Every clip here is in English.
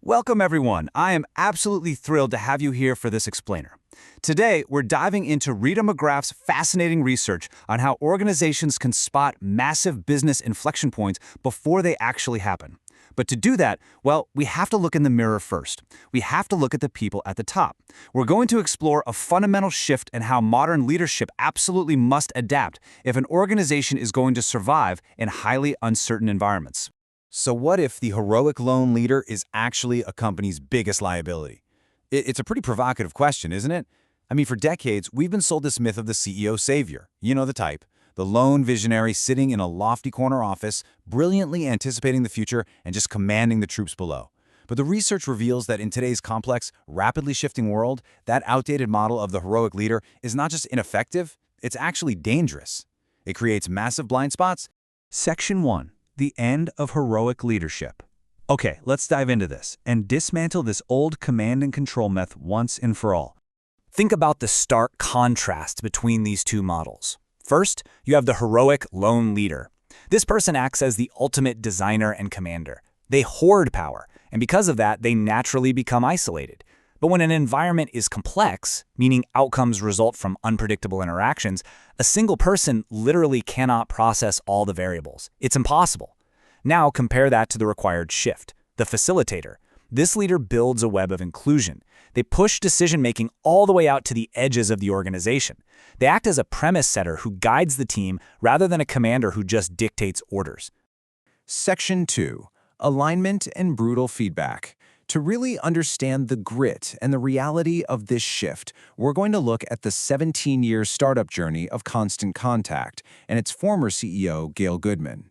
Welcome, everyone. I am absolutely thrilled to have you here for this explainer. Today, we're diving into Rita McGrath's fascinating research on how organizations can spot massive business inflection points before they actually happen. But to do that, well, we have to look in the mirror first. We have to look at the people at the top. We're going to explore a fundamental shift in how modern leadership absolutely must adapt if an organization is going to survive in highly uncertain environments. So what if the heroic lone leader is actually a company's biggest liability? It's a pretty provocative question, isn't it? I mean, for decades, we've been sold this myth of the CEO savior. You know the type. The lone visionary sitting in a lofty corner office, brilliantly anticipating the future and just commanding the troops below. But the research reveals that in today's complex, rapidly shifting world, that outdated model of the heroic leader is not just ineffective, it's actually dangerous. It creates massive blind spots. Section 1. The end of heroic leadership. Okay, let's dive into this and dismantle this old command and control myth once and for all. Think about the stark contrast between these two models. First, you have the heroic lone leader. This person acts as the ultimate designer and commander. They hoard power, and because of that, they naturally become isolated. But when an environment is complex, meaning outcomes result from unpredictable interactions, a single person literally cannot process all the variables. It's impossible. Now compare that to the required shift, the facilitator. This leader builds a web of inclusion. They push decision-making all the way out to the edges of the organization. They act as a premise setter who guides the team rather than a commander who just dictates orders. Section 2. Alignment and brutal feedback. To really understand the grit and the reality of this shift, we're going to look at the 17-year startup journey of Constant Contact and its former CEO, Gail Goodman.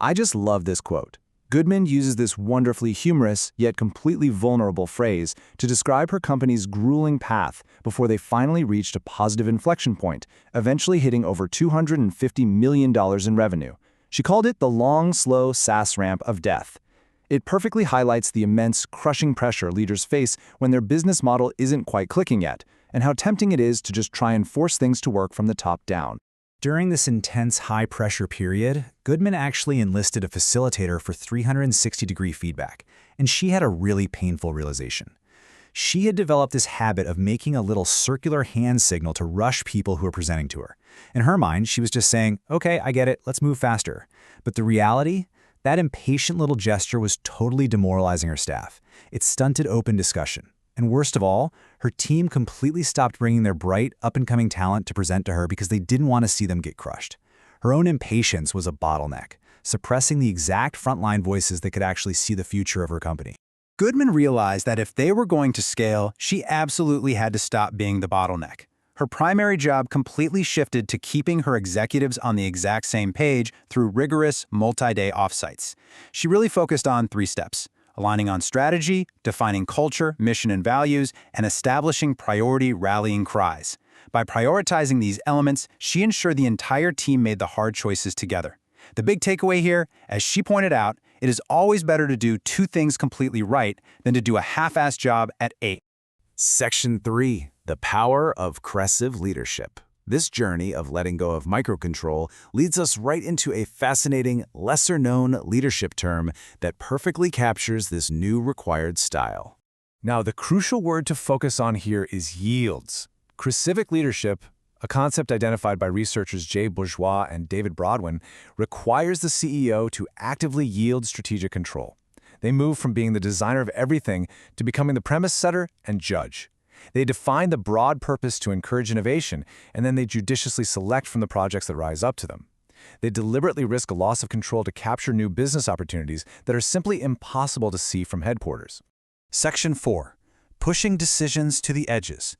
I just love this quote. Goodman uses this wonderfully humorous, yet completely vulnerable phrase to describe her company's grueling path before they finally reached a positive inflection point, eventually hitting over $250 million in revenue. She called it the long, slow SaaS ramp of death. It perfectly highlights the immense, crushing pressure leaders face when their business model isn't quite clicking yet, and how tempting it is to just try and force things to work from the top down. During this intense, high-pressure period, Goodman actually enlisted a facilitator for 360-degree feedback, and she had a really painful realization. She had developed this habit of making a little circular hand signal to rush people who were presenting to her. In her mind, she was just saying, "Okay, I get it, let's move faster." But the reality? That impatient little gesture was totally demoralizing her staff. It stunted open discussion. And worst of all, her team completely stopped bringing their bright, up-and-coming talent to present to her because they didn't want to see them get crushed. Her own impatience was a bottleneck, suppressing the exact frontline voices that could actually see the future of her company. Goodman realized that if they were going to scale, she absolutely had to stop being the bottleneck. Her primary job completely shifted to keeping her executives on the exact same page through rigorous, multi-day offsites. She really focused on 3 steps: aligning on strategy, defining culture, mission, and values, and establishing priority rallying cries. By prioritizing these elements, she ensured the entire team made the hard choices together. The big takeaway here, as she pointed out, it is always better to do 2 things completely right than to do a half-assed job at 8. Section 3. The power of crescent leadership. This journey of letting go of microcontrol leads us right into a fascinating, lesser-known leadership term that perfectly captures this new required style. Now, the crucial word to focus on here is yields. Civic leadership, a concept identified by researchers Jay Bourgeois and David Brodwin, requires the CEO to actively yield strategic control. They move from being the designer of everything to becoming the premise setter and judge. They define the broad purpose to encourage innovation, and then they judiciously select from the projects that rise up to them. They deliberately risk a loss of control to capture new business opportunities that are simply impossible to see from headquarters. Section 4. Pushing decisions to the edges.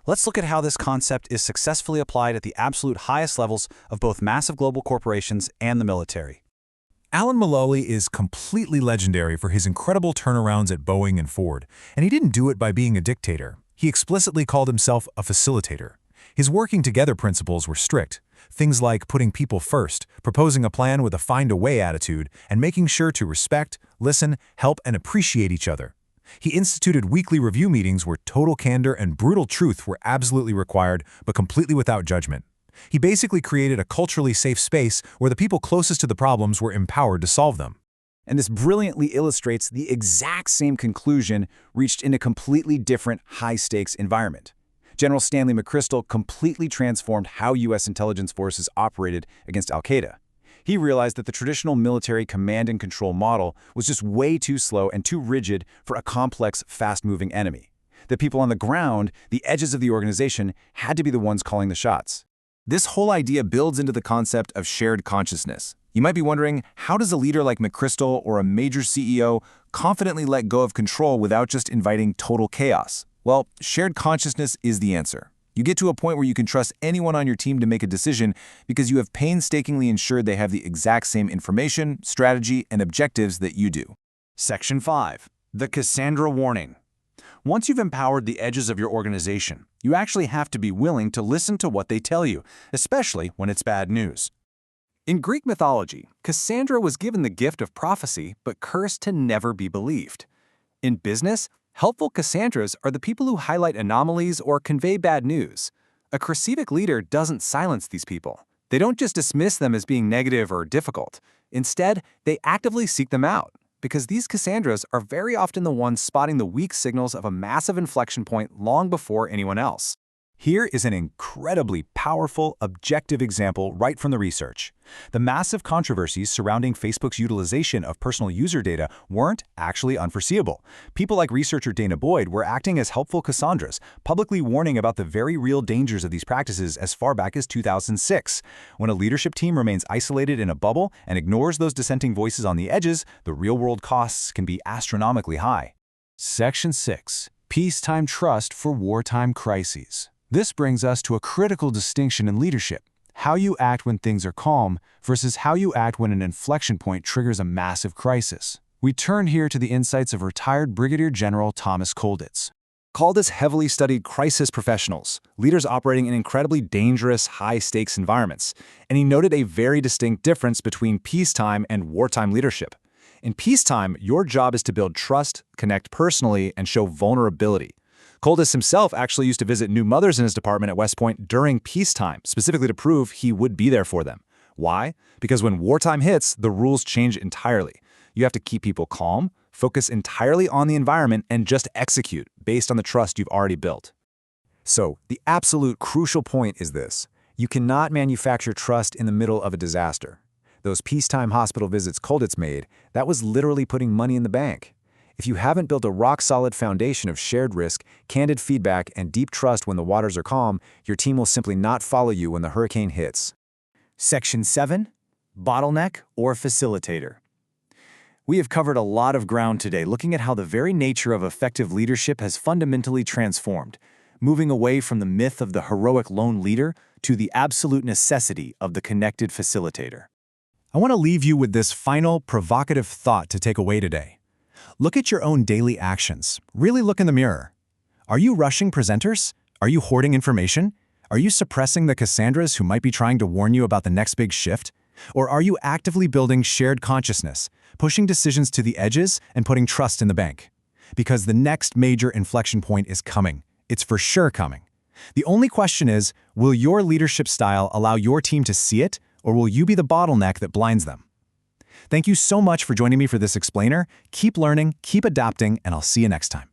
Let's look at how this concept is successfully applied at the absolute highest levels of both massive global corporations and the military. Alan Mulally is completely legendary for his incredible turnarounds at Boeing and Ford, and he didn't do it by being a dictator. He explicitly called himself a facilitator. His working together principles were strict, things like putting people first, proposing a plan with a find-a-way attitude, and making sure to respect, listen, help, and appreciate each other. He instituted weekly review meetings where total candor and brutal truth were absolutely required, but completely without judgment. He basically created a culturally safe space where the people closest to the problems were empowered to solve them. And this brilliantly illustrates the exact same conclusion reached in a completely different high-stakes environment. General Stanley McChrystal completely transformed how U.S. intelligence forces operated against al-Qaeda. He realized that the traditional military command and control model was just way too slow and too rigid for a complex, fast-moving enemy. The people on the ground, the edges of the organization, had to be the ones calling the shots. This whole idea builds into the concept of shared consciousness. You might be wondering, how does a leader like McChrystal or a major CEO confidently let go of control without just inviting total chaos? Well, shared consciousness is the answer. You get to a point where you can trust anyone on your team to make a decision because you have painstakingly ensured they have the exact same information, strategy, and objectives that you do. Section 5. The Cassandra Warning. Once you've empowered the edges of your organization, you actually have to be willing to listen to what they tell you, especially when it's bad news. In Greek mythology, Cassandra was given the gift of prophecy but cursed to never be believed. In business, helpful Cassandras are the people who highlight anomalies or convey bad news. A Chrysevic leader doesn't silence these people. They don't just dismiss them as being negative or difficult. Instead, they actively seek them out, because these Cassandras are very often the ones spotting the weak signals of a massive inflection point long before anyone else. Here is an incredibly powerful, objective example right from the research. The massive controversies surrounding Facebook's utilization of personal user data weren't actually unforeseeable. People like researcher Dana Boyd were acting as helpful Cassandras, publicly warning about the very real dangers of these practices as far back as 2006. When a leadership team remains isolated in a bubble and ignores those dissenting voices on the edges, the real-world costs can be astronomically high. Section 6. Peacetime Trust for Wartime Crises. This brings us to a critical distinction in leadership: how you act when things are calm versus how you act when an inflection point triggers a massive crisis. We turn here to the insights of retired Brigadier General Thomas Kolditz. Kolditz heavily studied crisis professionals, leaders operating in incredibly dangerous, high-stakes environments, and he noted a very distinct difference between peacetime and wartime leadership. In peacetime, your job is to build trust, connect personally, and show vulnerability. Kolditz himself actually used to visit new mothers in his department at West Point during peacetime, specifically to prove he would be there for them. Why? Because when wartime hits, the rules change entirely. You have to keep people calm, focus entirely on the environment, and just execute based on the trust you've already built. So, the absolute crucial point is this: you cannot manufacture trust in the middle of a disaster. Those peacetime hospital visits Kolditz made, that was literally putting money in the bank. If you haven't built a rock-solid foundation of shared risk, candid feedback, and deep trust when the waters are calm, your team will simply not follow you when the hurricane hits. Section 7. Bottleneck or Facilitator. We have covered a lot of ground today looking at how the very nature of effective leadership has fundamentally transformed, moving away from the myth of the heroic lone leader to the absolute necessity of the connected facilitator. I want to leave you with this final, provocative thought to take away today. Look at your own daily actions. Really look in the mirror. Are you rushing presenters? Are you hoarding information? Are you suppressing the Cassandras who might be trying to warn you about the next big shift? Or are you actively building shared consciousness, pushing decisions to the edges and putting trust in the bank? Because the next major inflection point is coming. It's for sure coming. The only question is, will your leadership style allow your team to see it, or will you be the bottleneck that blinds them? Thank you so much for joining me for this explainer. Keep learning, keep adapting, and I'll see you next time.